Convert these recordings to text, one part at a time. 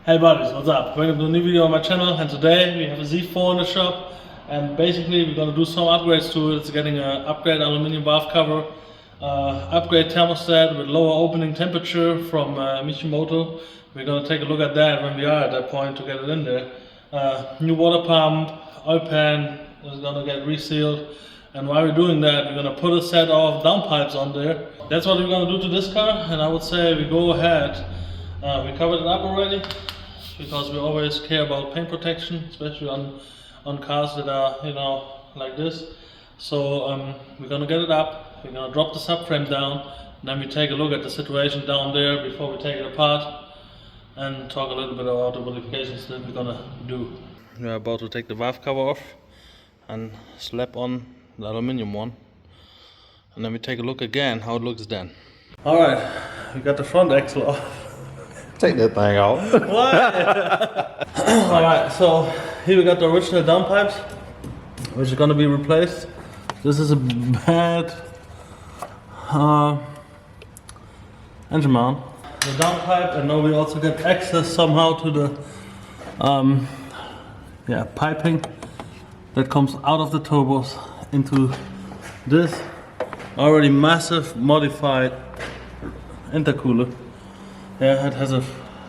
Hey buddies, what's up? Welcome to a new video on my channel, and today we have a Z4 in the shop, and basically we're gonna do some upgrades to it. It's getting an upgrade aluminum valve cover, upgrade thermostat with lower opening temperature from Mishimoto. We're gonna take a look at that when we are at that point to get it in there. New water pump, oil pan is gonna get resealed, and while we're doing that, we're gonna put a set of downpipes on there. That's what we're gonna do to this car, and I would say we go ahead. We covered it up already, because we always care about paint protection, especially on cars that are, you know, like this. So we're gonna get it up, we're gonna drop the subframe down, and then we take a look at the situation down there before we take it apart and talk a little bit about the modifications that we're gonna do. We're about to take the valve cover off and slap on the aluminium one, and then we take a look again how it looks then. Alright, we got the front axle off. Take that thing off. Alright, so here we got the original downpipes, which is going to be replaced. This is a bad engine mount. The downpipe, and now we also get access somehow to the piping that comes out of the turbos into this already massive modified intercooler. Yeah, it has a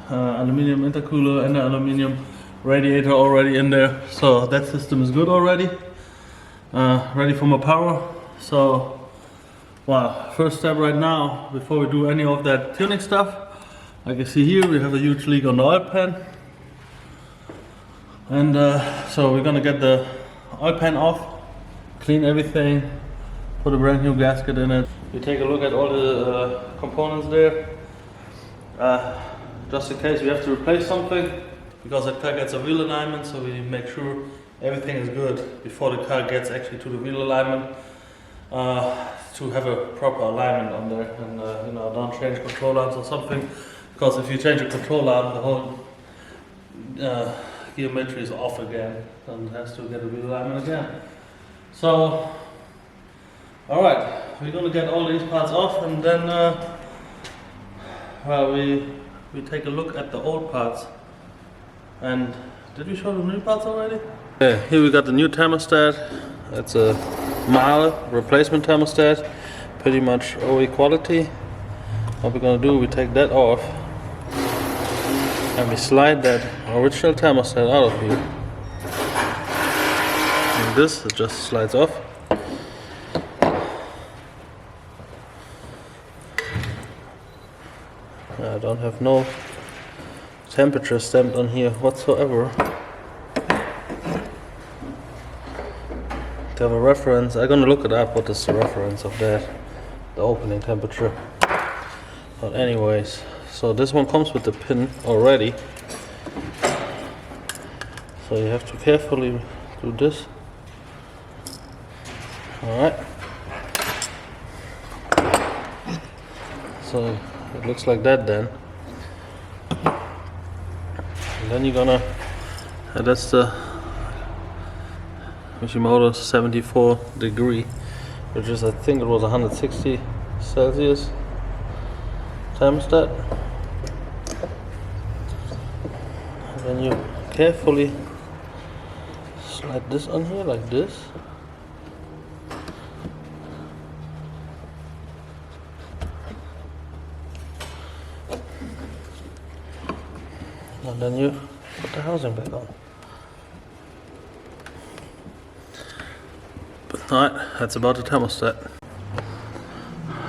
aluminium intercooler and an aluminium radiator already in there, so that system is good already. Ready for more power. So, wow, first step right now, before we do any of that tuning stuff, like you see here, we have a huge leak on the oil pan. And so we're gonna get the oil pan off, clean everything, put a brand new gasket in it. We take a look at all the components there. Just in case we have to replace something, because that car gets a wheel alignment, so we make sure everything is good before the car gets actually to the wheel alignment, to have a proper alignment on there, and you know, don't change control arms or something, because if you change a control arm, the whole geometry is off again and has to get a wheel alignment again. So, alright, we're gonna get all these parts off, and then well, we take a look at the old parts. And did we show the new parts already? Yeah, here we got the new thermostat. It's a mild replacement thermostat, pretty much OE quality. What we're gonna do, we take that off and we slide that original thermostat out of here. And this, it just slides off. I don't have no temperature stamped on here whatsoever. To have a reference, I'm gonna look it up, what is the reference of that, the opening temperature. But anyways, so this one comes with the pin already. So you have to carefully do this. Alright. So it looks like that then. And then you're gonna, that's the mishimoto 74 degree, which is, I think it was 160 Celsius thermostat. And then you carefully slide this on here like this. And then you put the housing back on. But alright, that's about the thermostat.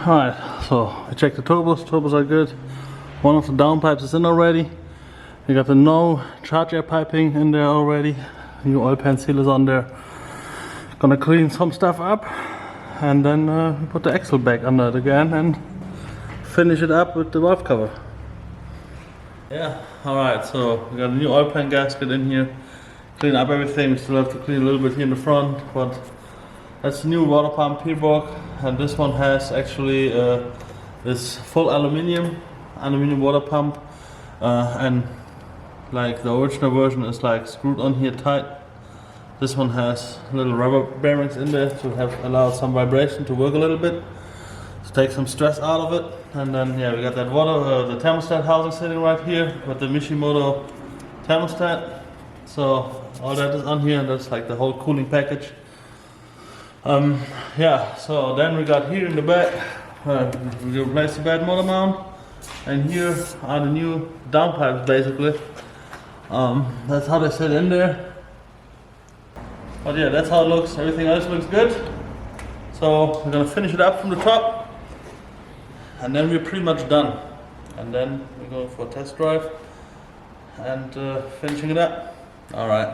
Alright, so we checked the turbos. Turbos are good. One of the downpipes is in already. We got the no charge air piping in there already. New oil pan seal is on there. Gonna clean some stuff up, and then put the axle back under it again and finish it up with the valve cover. Yeah, alright, so we got a new oil pan gasket in here. Clean up everything. We still have to clean a little bit here in the front, but that's the new water pump P-block, and this one has actually this full aluminium water pump, and like the original version is like screwed on here tight. This one has little rubber bearings in there to have allowed some vibration to work a little bit, to take some stress out of it. And then yeah, we got that water, the thermostat housing sitting right here with the Mishimoto thermostat. So all that is on here, and that's like the whole cooling package. Yeah, so then we got here in the back, we replaced the bed motor mount, and here are the new downpipes basically. That's how they sit in there. But yeah, that's how it looks. Everything else looks good. So we're gonna finish it up from the top, and then we're pretty much done. And then we're going for a test drive and finishing it up. All right.